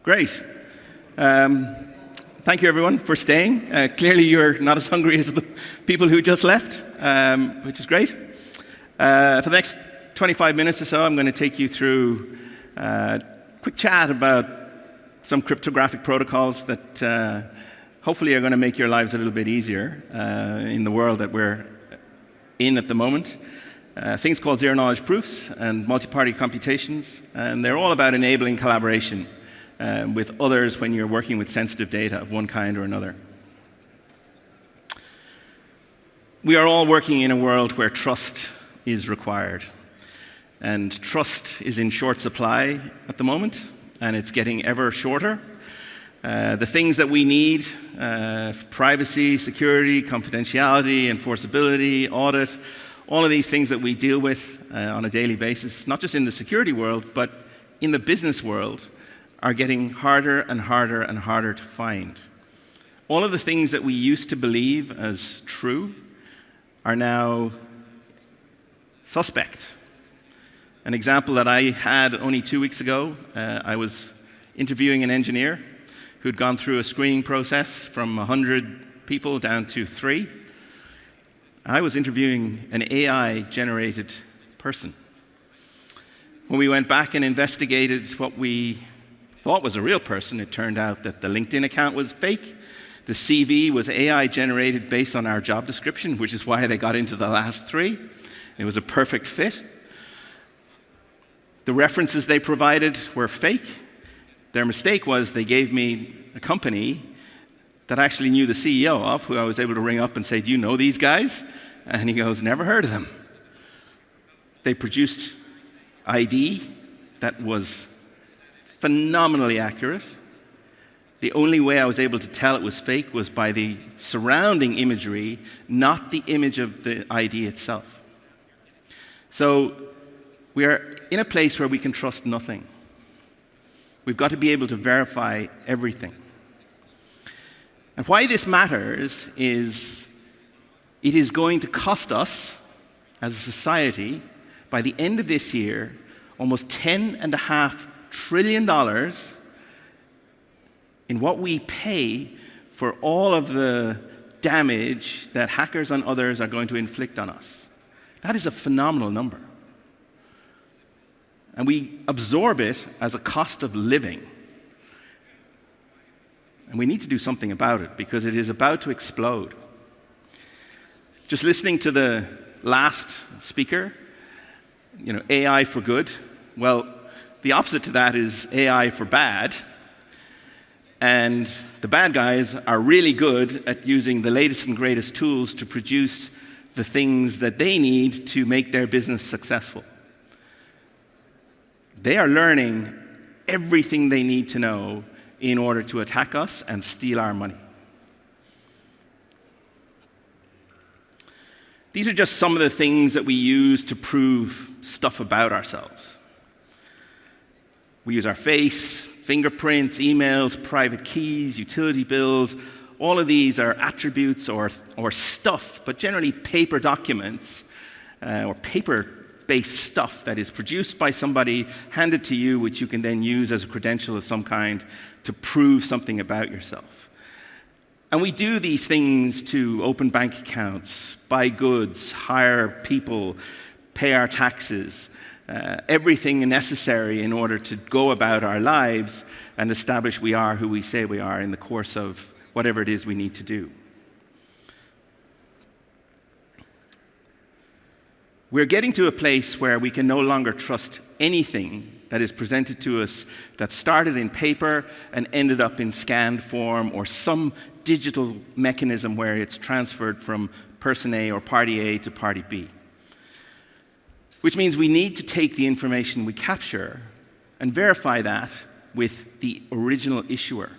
Great. Thank you, everyone, for staying. Clearly, you're not as hungry as the people who just left, which is great. For the next 25 minutes or so, I'm going to take you through a quick chat about some cryptographic protocols that hopefully are going to make your lives a little bit easier in the world that we're in at the moment. Things called zero-knowledge proofs and multi-party computations, and they're all about enabling collaboration with others when you're working with sensitive data of one kind or another. We are all working in a world where trust is required. And trust is in short supply at the moment, and it's getting ever shorter. The things that we need, privacy, security, confidentiality, enforceability, audit, all of these things that we deal with on a daily basis, not just in the security world, but in the business world, are getting harder and harder and harder to find. All of the things that we used to believe as true are now suspect. An example that I had only 2 weeks ago, I was interviewing an engineer who'd gone through a screening process from 100 people down to 3. I was interviewing an AI-generated person. When we went back and investigated what we thought was a real person, it turned out that the LinkedIn account was fake. The CV was AI-generated based on our job description, which is why they got into the last 3. It was a perfect fit. The references they provided were fake. Their mistake was they gave me a company that I actually knew the CEO of, who I was able to ring up and say, "Do you know these guys?" And he goes, "Never heard of them." They produced ID that was phenomenally accurate. The only way I was able to tell it was fake was by the surrounding imagery, not the image of the ID itself. So we are in a place where we can trust nothing. We've got to be able to verify everything. And why this matters is it is going to cost us as a society, by the end of this year, almost $10.5 trillion in what we pay for all of the damage that hackers and others are going to inflict on us. That is a phenomenal number. And we absorb it as a cost of living. And we need to do something about it because it is about to explode. Just listening to the last speaker, AI for good. Well, the opposite to that is AI for bad. And the bad guys are really good at using the latest and greatest tools to produce the things that they need to make their business successful. They are learning everything they need to know in order to attack us and steal our money. These are just some of the things that we use to prove stuff about ourselves. We use our face, fingerprints, emails, private keys, utility bills. All of these are attributes or stuff, but generally paper documents or paper-based stuff that is produced by somebody, handed to you, which you can then use as a credential of some kind to prove something about yourself. And we do these things to open bank accounts, buy goods, hire people, pay our taxes, everything necessary in order to go about our lives and establish we are who we say we are in the course of whatever it is we need to do. We're getting to a place where we can no longer trust anything that is presented to us that started in paper and ended up in scanned form or some digital mechanism where it's transferred from person A or party A to party B. Which means we need to take the information we capture and verify that with the original issuer.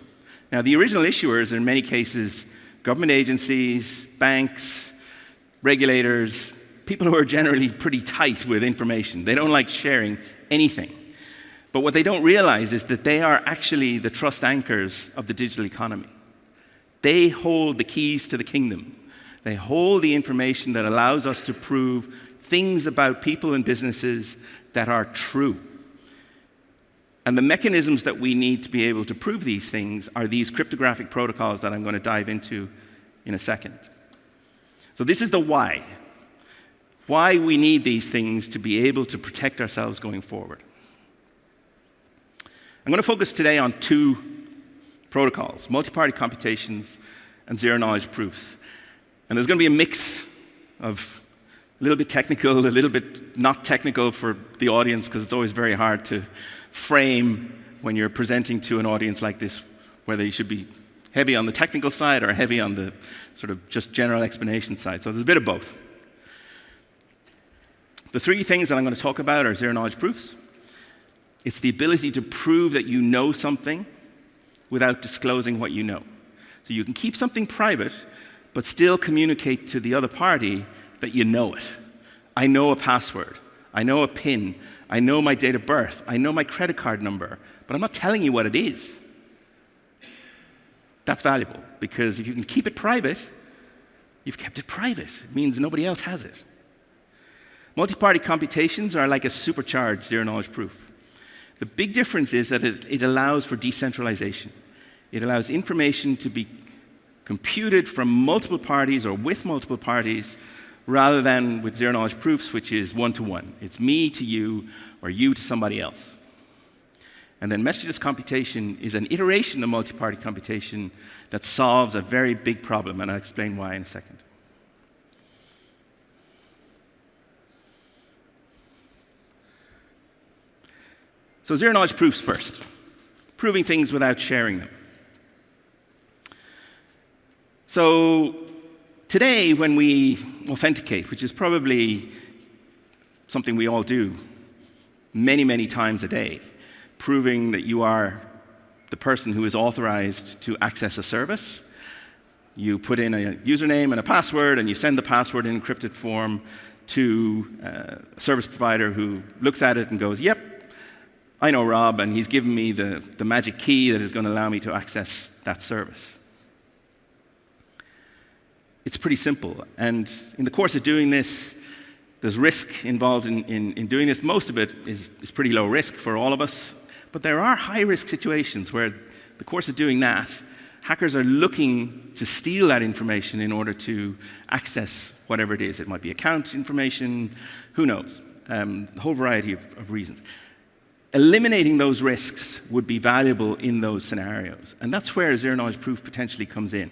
Now, the original issuers are in many cases government agencies, banks, regulators, people who are generally pretty tight with information. They don't like sharing anything. But what they don't realize is that they are actually the trust anchors of the digital economy. They hold the keys to the kingdom. They hold the information that allows us to prove things about people and businesses that are true. And the mechanisms that we need to be able to prove these things are these cryptographic protocols that I'm going to dive into in a second. So this is the why. Why we need these things to be able to protect ourselves going forward. I'm going to focus today on two protocols, multi-party computations and zero-knowledge proofs. And there's going to be a mix of a little bit technical, a little bit not technical for the audience, because it's always very hard to frame when you're presenting to an audience like this, whether you should be heavy on the technical side or heavy on the sort of just general explanation side. So there's a bit of both. The three things that I'm going to talk about are zero-knowledge proofs. It's the ability to prove that you know something without disclosing what you know. So you can keep something private, but still communicate to the other party that you know it. I know a password. I know a PIN. I know my date of birth. I know my credit card number, but I'm not telling you what it is. That's valuable, because if you can keep it private, you've kept it private. It means nobody else has it. Multi-party computations are like a supercharged zero-knowledge proof. The big difference is that it allows for decentralization. It allows information to be computed from multiple parties or with multiple parties, rather than with zero-knowledge proofs, which is one-to-one. It's me to you, or you to somebody else. And then messageless computation is an iteration of multi-party computation that solves a very big problem, and I'll explain why in a second. So zero-knowledge proofs first. Proving things without sharing them. So today, when we authenticate, which is probably something we all do many, many times a day, proving that you are the person who is authorized to access a service, you put in a username and a password, and you send the password in encrypted form to a service provider who looks at it and goes, yep, I know Rob, and he's given me the magic key that is going to allow me to access that service. It's pretty simple. And in the course of doing this, there's risk involved in doing this. Most of it is pretty low risk for all of us. But there are high-risk situations where, in the course of doing that, hackers are looking to steal that information in order to access whatever it is. It might be account information, who knows, a whole variety of reasons. Eliminating those risks would be valuable in those scenarios. And that's where zero-knowledge proof potentially comes in.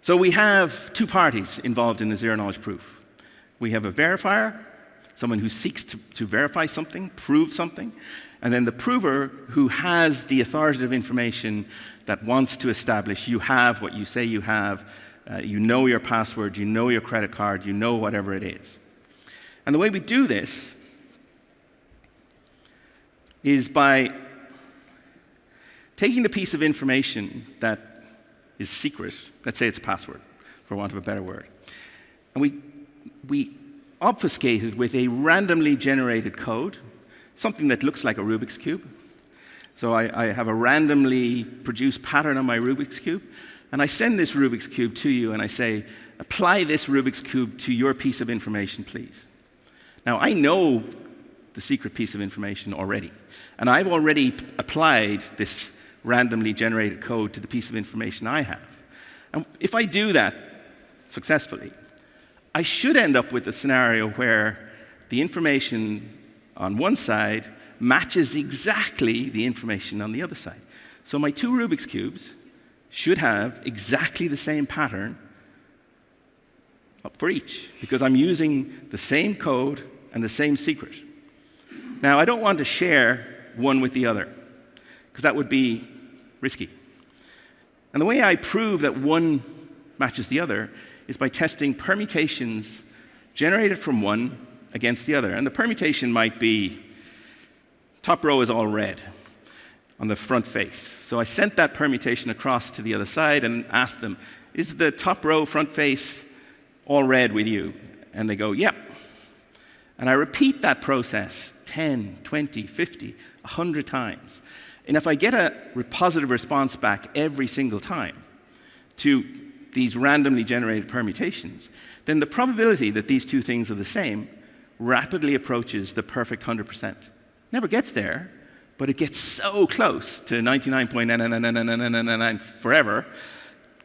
So we have two parties involved in a zero-knowledge proof. We have a verifier, someone who seeks to verify something, prove something, and then the prover who has the authoritative information that wants to establish you have what you say you have, you know your password, you know your credit card, you know whatever it is. And the way we do this is by taking the piece of information that is secret, let's say it's a password, for want of a better word, and we obfuscate it with a randomly generated code, something that looks like a Rubik's Cube. So I have a randomly produced pattern on my Rubik's Cube, and I send this Rubik's Cube to you, and I say, apply this Rubik's Cube to your piece of information, please. Now, I know the secret piece of information already, and I've already applied this randomly generated code to the piece of information I have. And if I do that successfully, I should end up with a scenario where the information on one side matches exactly the information on the other side. So my two Rubik's Cubes should have exactly the same pattern for each, because I'm using the same code and the same secret. Now, I don't want to share one with the other, because that would be risky. And the way I prove that one matches the other is by testing permutations generated from one against the other. And the permutation might be, top row is all red on the front face. So I sent that permutation across to the other side and asked them, is the top row front face all red with you? And they go, yep. And I repeat that process 10, 20, 50, 100 times. And if I get a positive response back every single time to these randomly generated permutations, then the probability that these two things are the same rapidly approaches the perfect 100%. Never gets there, but it gets so close to 99.9999999 forever,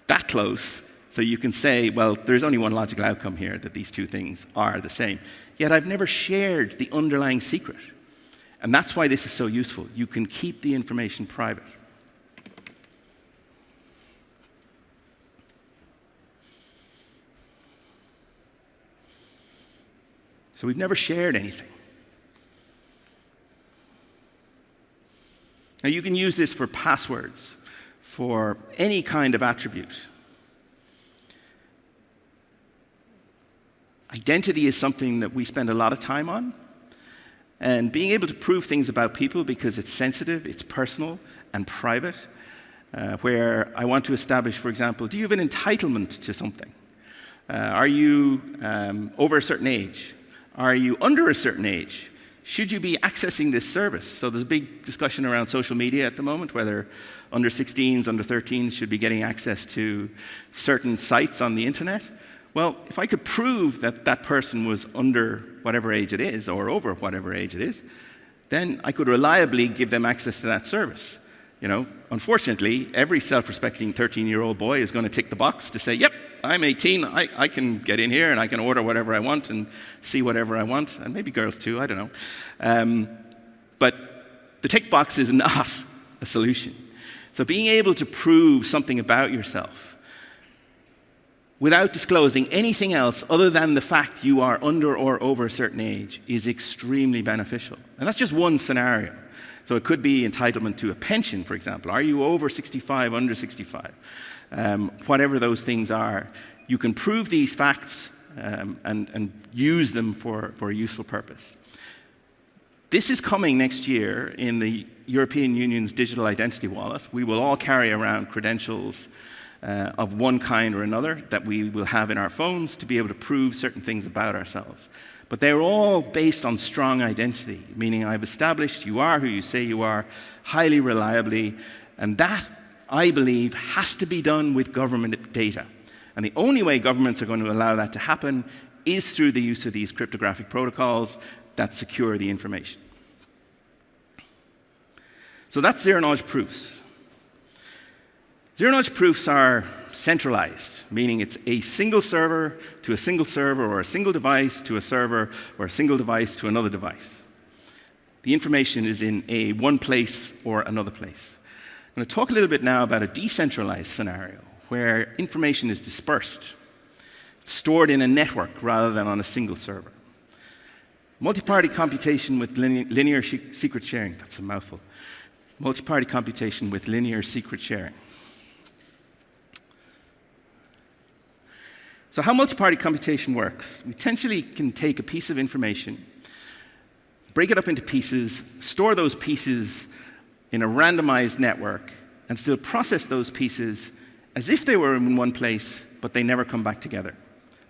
that close, so you can say, well, there's only one logical outcome here, that these two things are the same. Yet I've never shared the underlying secret. And that's why this is so useful. You can keep the information private. So we've never shared anything. Now you can use this for passwords, for any kind of attribute. Identity is something that we spend a lot of time on. And being able to prove things about people because it's sensitive, it's personal, and private, where I want to establish, for example, do you have an entitlement to something? Are you over a certain age? Are you under a certain age? Should you be accessing this service? So there's a big discussion around social media at the moment, whether under 16s, under 13s should be getting access to certain sites on the internet. Well, if I could prove that that person was under whatever age it is, or over whatever age it is, then I could reliably give them access to that service. You know, unfortunately, every self-respecting 13-year-old boy is going to tick the box to say, yep, I'm 18, I can get in here and I can order whatever I want and see whatever I want, and maybe girls too, I don't know. But the tick box is not a solution. So being able to prove something about yourself without disclosing anything else other than the fact you are under or over a certain age is extremely beneficial. And that's just one scenario. So it could be entitlement to a pension, for example. Are you over 65, under 65? Whatever those things are, you can prove these facts and use them for a useful purpose. This is coming next year in the European Union's digital identity wallet. We will all carry around credentials of one kind or another that we will have in our phones to be able to prove certain things about ourselves. But they're all based on strong identity, meaning I've established you are who you say you are, highly reliably, and that, I believe, has to be done with government data. And the only way governments are going to allow that to happen is through the use of these cryptographic protocols that secure the information. So that's zero-knowledge proofs. Zero-knowledge proofs are centralized, meaning it's a single server to a single server, or a single device to a server, or a single device to another device. The information is in one place or another place. I'm going to talk a little bit now about a decentralized scenario where information is dispersed, stored in a network rather than on a single server. Multi-party computation with linear secret sharing. That's a mouthful. Multi-party computation with linear secret sharing. So how multi-party computation works, we potentially can take a piece of information, break it up into pieces, store those pieces in a randomized network, and still process those pieces as if they were in one place, but they never come back together.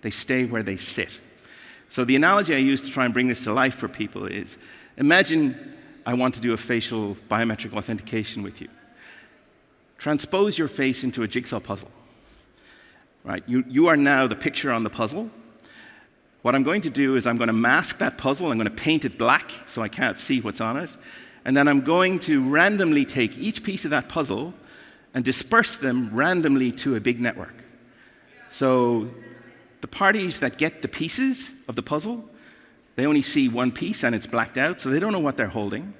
They stay where they sit. So the analogy I use to try and bring this to life for people is, imagine I want to do a facial biometric authentication with you. Transpose your face into a jigsaw puzzle. Right? You are now the picture on the puzzle. What I'm going to do is I'm going to mask that puzzle. I'm going to paint it black so I can't see what's on it. And then I'm going to randomly take each piece of that puzzle and disperse them randomly to a big network. So the parties that get the pieces of the puzzle, they only see one piece and it's blacked out, so they don't know what they're holding.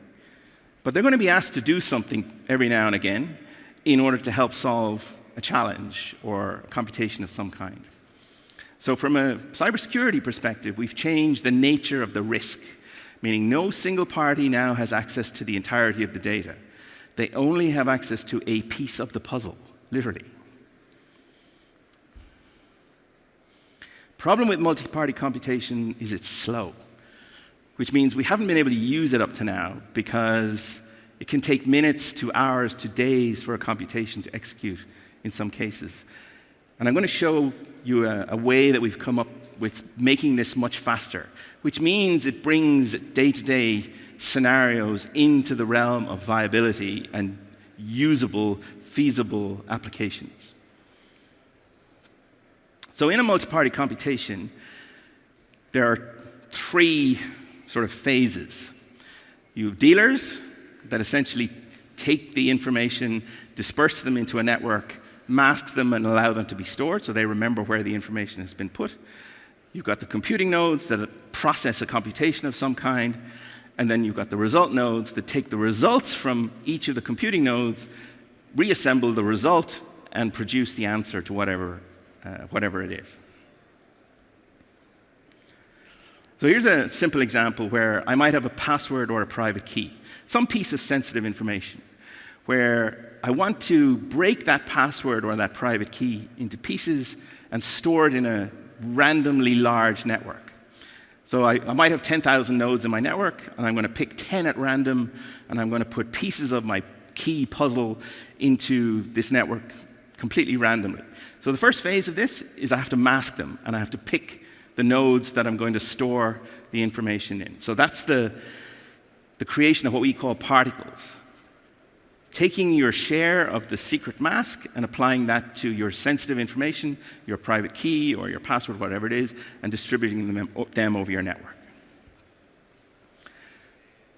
But they're going to be asked to do something every now and again in order to help solve a challenge or a computation of some kind. So from a cybersecurity perspective, we've changed the nature of the risk, meaning no single party now has access to the entirety of the data. They only have access to a piece of the puzzle, literally. Problem with multi-party computation is it's slow, which means we haven't been able to use it up to now because it can take minutes to hours to days for a computation to execute in some cases. And I'm going to show you a way that we've come up with making this much faster, which means it brings day-to-day scenarios into the realm of viability and usable, feasible applications. So in a multi-party computation, there are three sort of phases. You have dealers that essentially take the information, disperse them into a network, mask them, and allow them to be stored so they remember where the information has been put. You've got the computing nodes that process a computation of some kind, and then you've got the result nodes that take the results from each of the computing nodes, reassemble the result, and produce the answer to whatever it is. So here's a simple example where I might have a password or a private key, some piece of sensitive information, where I want to break that password or that private key into pieces and store it in a randomly large network. So I might have 10,000 nodes in my network, and I'm going to pick 10 at random, and I'm going to put pieces of my key puzzle into this network completely randomly. So the first phase of this is I have to mask them, and I have to pick the nodes that I'm going to store the information in. So that's the creation of what we call particles. Taking your share of the secret mask and applying that to your sensitive information, your private key or your password, whatever it is, and distributing them over your network.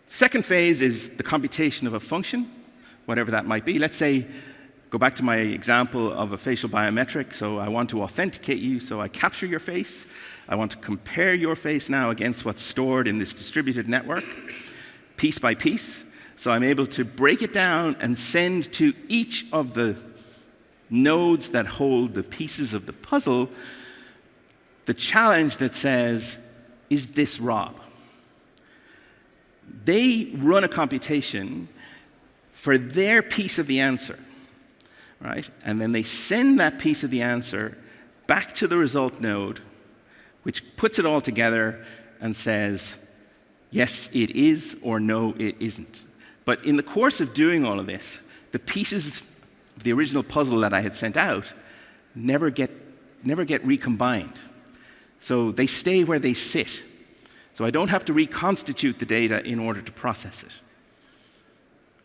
Second phase is the computation of a function, whatever that might be. Let's say, go back to my example of a facial biometric. So I want to authenticate you, so I capture your face. I want to compare your face now against what's stored in this distributed network, piece by piece. So I'm able to break it down and send to each of the nodes that hold the pieces of the puzzle the challenge that says, is this Rob? They run a computation for their piece of the answer, right? And then they send that piece of the answer back to the result node, which puts it all together and says, yes, it is, or no, it isn't. But in the course of doing all of this, the pieces of the original puzzle that I had sent out never get recombined. So they stay where they sit. So I don't have to reconstitute the data in order to process it,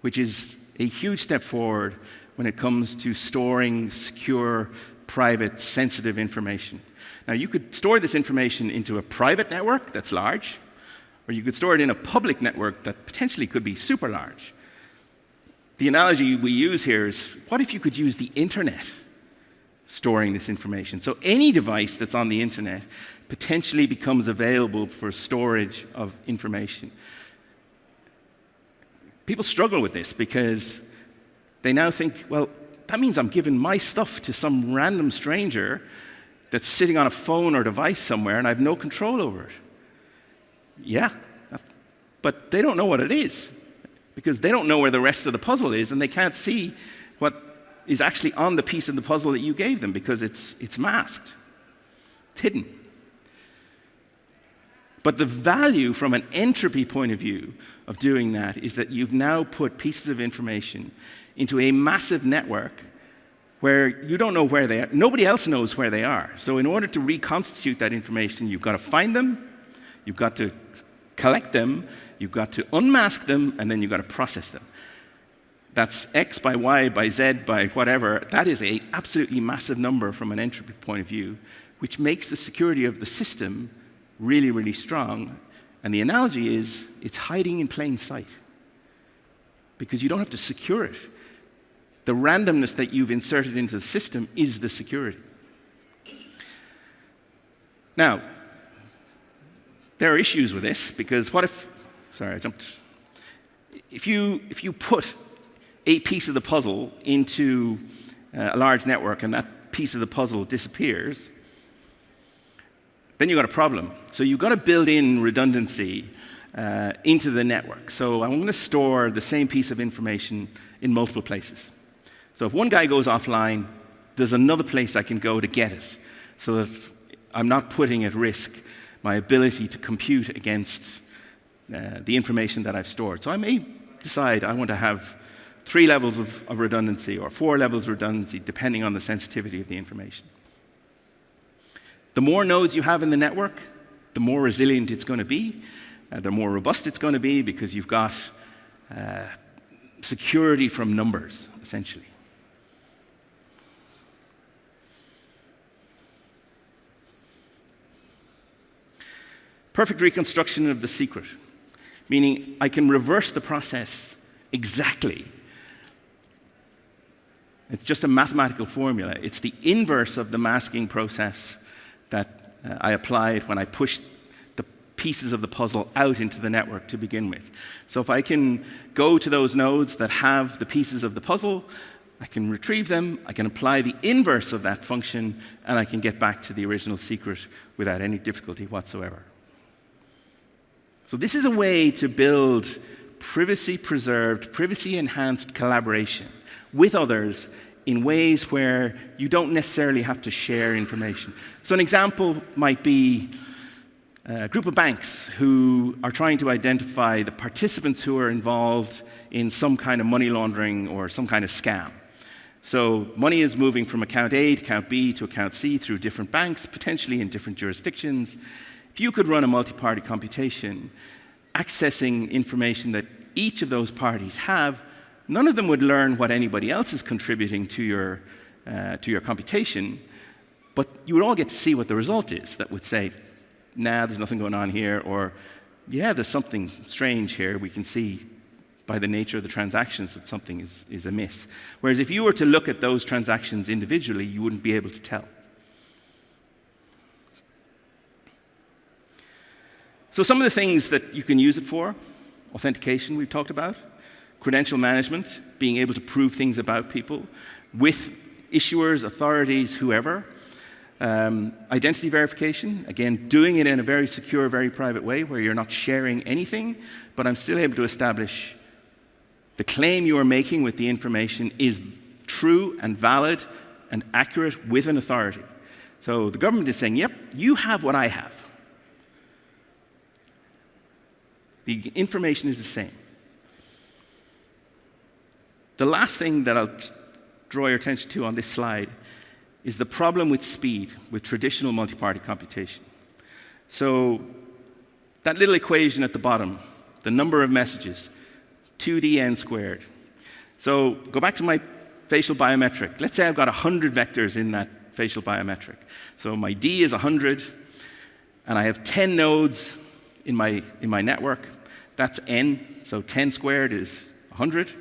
which is a huge step forward when it comes to storing secure, private, sensitive information. Now, you could store this information into a private network that's large, or you could store it in a public network that potentially could be super large. The analogy we use here is, what if you could use the internet storing this information? So any device that's on the internet potentially becomes available for storage of information. People struggle with this because they now think, well, that means I'm giving my stuff to some random stranger that's sitting on a phone or device somewhere and I have no control over it. Yeah, but they don't know what it is because they don't know where the rest of the puzzle is and they can't see what is actually on the piece of the puzzle that you gave them because it's masked. It's hidden. But the value from an entropy point of view of doing that is that you've now put pieces of information into a massive network where you don't know where they are. Nobody else knows where they are. So in order to reconstitute that information, you've got to find them, you've got to collect them, you've got to unmask them, and then you've got to process them. That's X by Y by Z by whatever. That is an absolutely massive number from an entropy point of view, which makes the security of the system really, really strong. And the analogy is it's hiding in plain sight because you don't have to secure it. The randomness that you've inserted into the system is the security. Now, there are issues with this because what if, sorry, I jumped. If you put a piece of the puzzle into a large network and that piece of the puzzle disappears, then you've got a problem. So you've got to build in redundancy into the network. So I'm going to store the same piece of information in multiple places. So if one guy goes offline, there's another place I can go to get it so that I'm not putting at risk my ability to compute against the information that I've stored. So I may decide I want to have 3 levels of redundancy or 4 levels of redundancy, depending on the sensitivity of the information. The more nodes you have in the network, the more resilient it's going to be, the more robust it's going to be because you've got security from numbers, essentially. Perfect reconstruction of the secret, meaning I can reverse the process exactly. It's just a mathematical formula. It's the inverse of the masking process that I applied when I pushed the pieces of the puzzle out into the network to begin with. So if I can go to those nodes that have the pieces of the puzzle, I can retrieve them, I can apply the inverse of that function, and I can get back to the original secret without any difficulty whatsoever. So this is a way to build privacy-preserved, privacy-enhanced collaboration with others in ways where you don't necessarily have to share information. So an example might be a group of banks who are trying to identify the participants who are involved in some kind of money laundering or some kind of scam. So money is moving from account A to account B to account C through different banks, potentially in different jurisdictions. If you could run a multi-party computation, accessing information that each of those parties have, none of them would learn what anybody else is contributing to your computation, but you would all get to see what the result is that would say, nah, there's nothing going on here, or yeah, there's something strange here. We can see by the nature of the transactions that something is amiss. Whereas if you were to look at those transactions individually, you wouldn't be able to tell. So some of the things that you can use it for, authentication we've talked about, credential management, being able to prove things about people with issuers, authorities, whoever. Identity verification, again, doing it in a very secure, very private way where you're not sharing anything, but I'm still able to establish the claim you are making with the information is true and valid and accurate with an authority. So the government is saying, yep, you have what I have. The information is the same. The last thing that I'll draw your attention to on this slide is the problem with speed with traditional multi-party computation. So that little equation at the bottom, the number of messages, 2D n squared. So go back to my facial biometric. Let's say I've got 100 vectors in that facial biometric. So my D is 100, and I have 10 nodes in my network. That's n, so 10 squared is 100.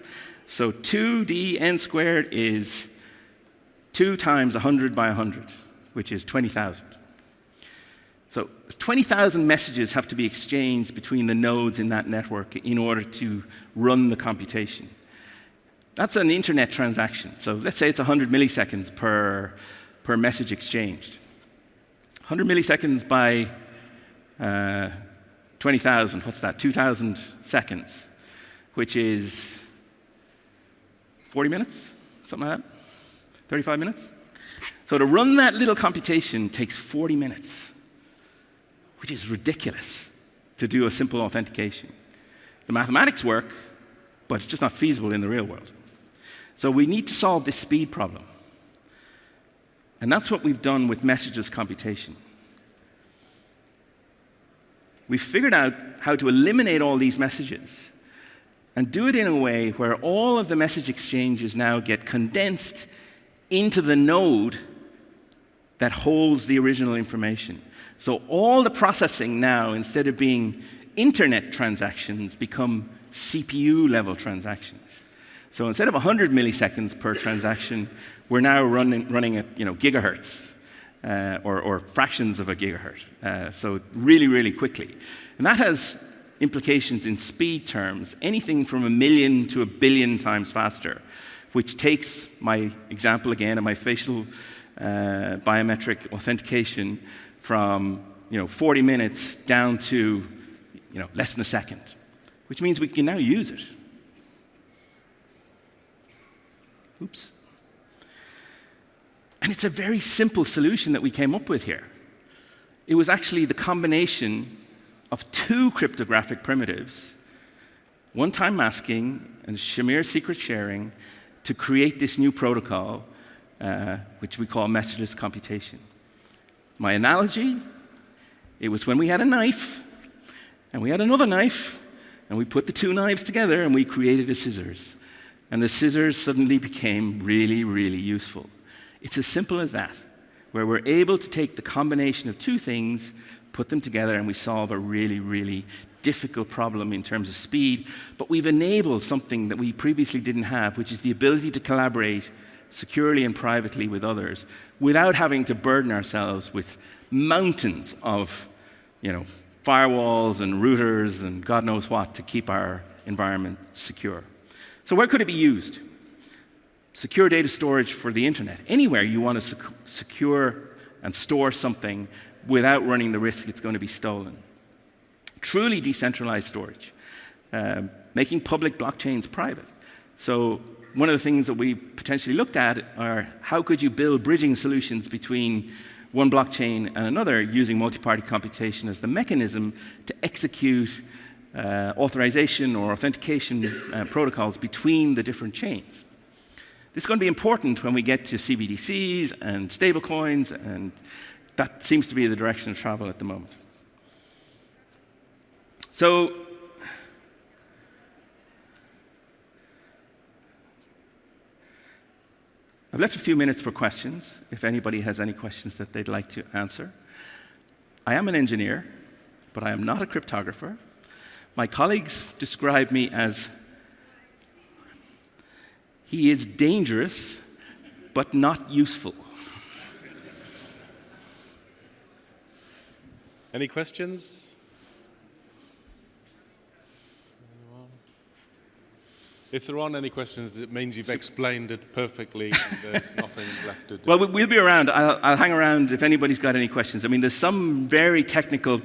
So 2D n squared is 2 times 100 by 100, which is 20,000. So 20,000 messages have to be exchanged between the nodes in that network in order to run the computation. That's an internet transaction. So let's say it's 100 milliseconds per message exchanged. 100 milliseconds by 20,000, what's that? 2,000 seconds, which is 40 minutes, something like that? 35 minutes? So to run that little computation takes 40 minutes, which is ridiculous to do a simple authentication. The mathematics work, but it's just not feasible in the real world. So we need to solve this speed problem. And that's what we've done with messageless computation. We've figured out how to eliminate all these messages and do it in a way where all of the message exchanges now get condensed into the node that holds the original information. So all the processing now, instead of being internet transactions, become CPU-level transactions. So instead of 100 milliseconds per transaction, we're now running at gigahertz or fractions of a gigahertz. So really, really quickly. And that has implications in speed terms, anything from 1 million to 1 billion times faster, which takes my example again of my facial biometric authentication from 40 minutes down to less than a second, which means we can now use it. Oops. And it's a very simple solution that we came up with here. It was actually the combination of 2 cryptographic primitives, one-time masking and Shamir secret sharing, to create this new protocol, which we call messageless computation. My analogy, it was when we had a knife, and we had another knife, and we put the 2 knives together, and we created a scissors. And the scissors suddenly became really, really useful. It's as simple as that, where we're able to take the combination of 2 things, put them together, and we solve a really, really difficult problem in terms of speed. But we've enabled something that we previously didn't have, which is the ability to collaborate securely and privately with others without having to burden ourselves with mountains of, firewalls and routers and God knows what to keep our environment secure. So where could it be used? Secure data storage for the internet. Anywhere you want to secure and store something without running the risk it's going to be stolen. Truly decentralized storage. Making public blockchains private. So one of the things that we potentially looked at are how could you build bridging solutions between one blockchain and another using multi-party computation as the mechanism to execute authorization or authentication protocols between the different chains. This is going to be important when we get to CBDCs and stablecoins, and that seems to be the direction of travel at the moment. So, I've left a few minutes for questions, if anybody has any questions that they'd like to answer. I am an engineer, but I am not a cryptographer. My colleagues describe me as, he is dangerous, but not useful. Any questions? If there aren't any questions, it means you've explained it perfectly and there's nothing left to do. Well, we'll be around. I'll hang around if anybody's got any questions. I mean, there's some very technical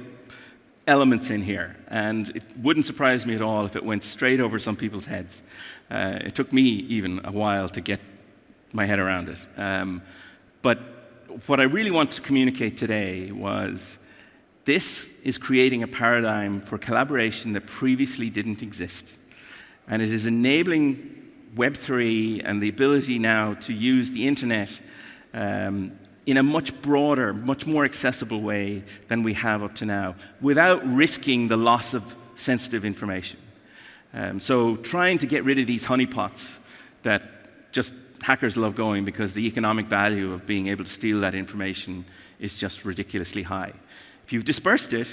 elements in here, and it wouldn't surprise me at all if it went straight over some people's heads. It took me even a while to get my head around it. But what I really want to communicate today was this is creating a paradigm for collaboration that previously didn't exist. And it is enabling Web3 and the ability now to use the internet in a much broader, much more accessible way than we have up to now, without risking the loss of sensitive information. So trying to get rid of these honeypots that just hackers love going because the economic value of being able to steal that information is just ridiculously high. If you've dispersed it,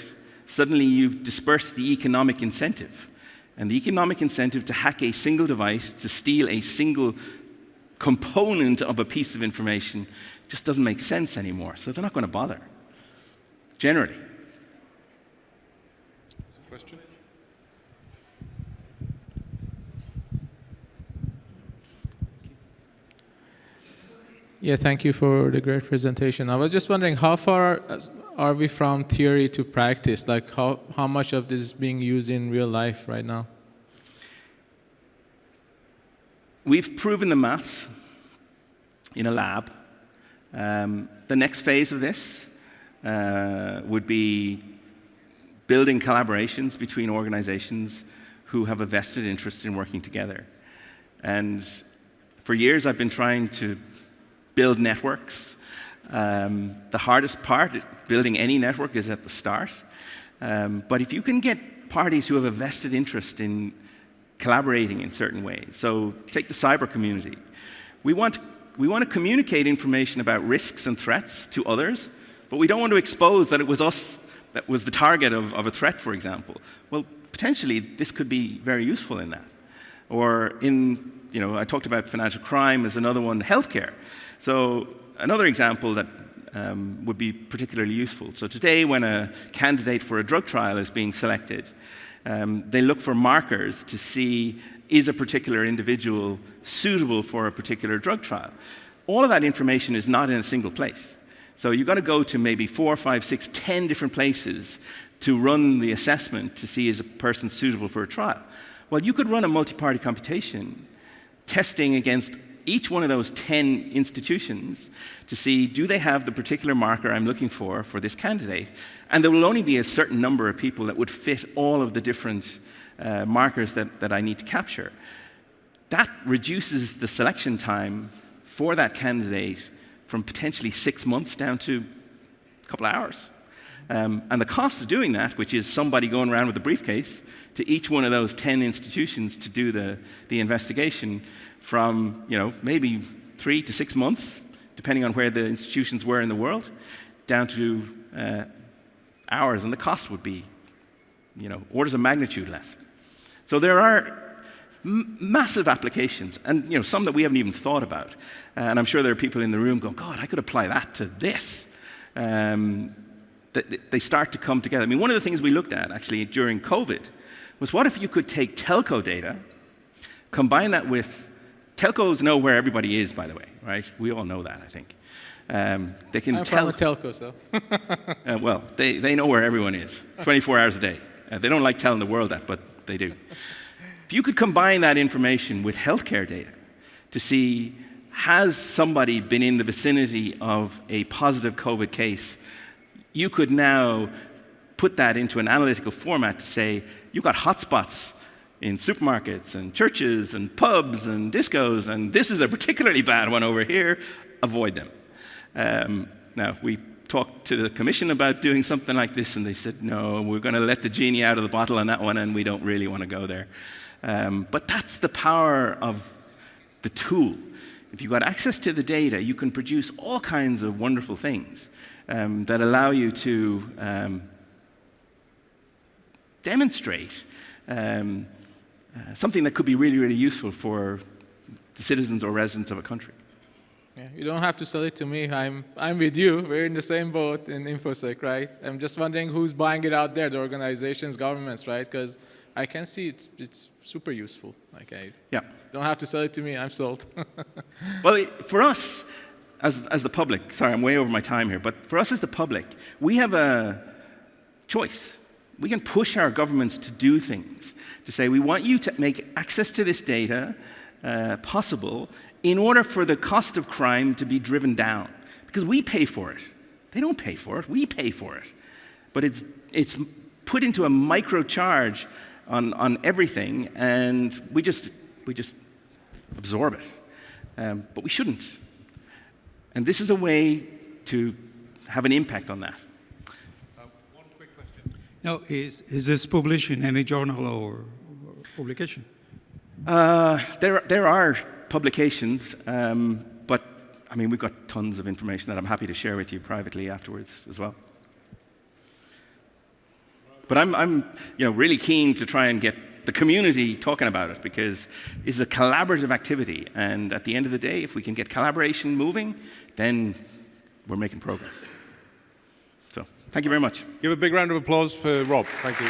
suddenly you've dispersed the economic incentive. And the economic incentive to hack a single device, to steal a single component of a piece of information, just doesn't make sense anymore. So they're not going to bother, generally. Question? Yeah, thank you for the great presentation. I was just wondering, how far are we from theory to practice? Like, how much of this is being used in real life right now? We've proven the maths in a lab. The next phase of this would be building collaborations between organizations who have a vested interest in working together. And for years, I've been trying to build networks. The hardest part, building any network, is at the start. But if you can get parties who have a vested interest in collaborating in certain ways, so take the cyber community. We want to communicate information about risks and threats to others, but we don't want to expose that it was us that was the target of a threat, for example. Well, potentially, this could be very useful in that. Or I talked about financial crime as another one, healthcare. So another example that would be particularly useful. So today, when a candidate for a drug trial is being selected, they look for markers to see, is a particular individual suitable for a particular drug trial? All of that information is not in a single place. So you've got to go to maybe 4, 5, 6, 10 different places to run the assessment to see is a person suitable for a trial. Well, you could run a multi-party computation testing against each one of those 10 institutions to see, do they have the particular marker I'm looking for this candidate? And there will only be a certain number of people that would fit all of the different markers that I need to capture. That reduces the selection time for that candidate from potentially 6 months down to a couple of hours. And the cost of doing that, which is somebody going around with a briefcase to each one of those 10 institutions to do the investigation, from maybe 3 to 6 months, depending on where the institutions were in the world, down to hours, and the cost would be, orders of magnitude less. So there are massive applications, and some that we haven't even thought about. And I'm sure there are people in the room going, God, I could apply that to this. They start to come together. I mean, one of the things we looked at, actually, during COVID, was what if you could take telco data, combine that with, telcos know where everybody is, by the way, right? We all know that, I think. They can I'm tell. from a telco, so. Well, they know where everyone is, 24 hours a day. They don't like telling the world that, but they do. If you could combine that information with healthcare data to see, has somebody been in the vicinity of a positive COVID case, you could now put that into an analytical format to say, you've got hotspots in supermarkets and churches and pubs and discos, and this is a particularly bad one over here, avoid them. Now, we talked to the commission about doing something like this, and they said, no, we're going to let the genie out of the bottle on that one, and we don't really want to go there. But that's the power of the tool. If you've got access to the data, you can produce all kinds of wonderful things that allow you to demonstrate something that could be really, really useful for the citizens or residents of a country. Yeah, you don't have to sell it to me. I'm with you. We're in the same boat in InfoSec, right? I'm just wondering who's buying it out there, the organizations, governments, right? Because I can see it's super useful. Like yeah. Don't have to sell it to me. I'm sold. Well, for us, as the public, sorry, I'm way over my time here, but for us as the public, we have a choice. We can push our governments to do things, to say, we want you to make access to this data possible in order for the cost of crime to be driven down. Because we pay for it. They don't pay for it. We pay for it. But it's put into a microcharge on everything, and we just absorb it. But we shouldn't. And this is a way to have an impact on that. One quick question. Now, is this published in any journal or publication? There are publications, but I mean, we've got tons of information that I'm happy to share with you privately afterwards as well. But I'm really keen to try and get the community talking about it, because it's a collaborative activity, and at the end of the day, if we can get collaboration moving, then we're making progress. So, thank you very much. Give a big round of applause for Rob. Thank you.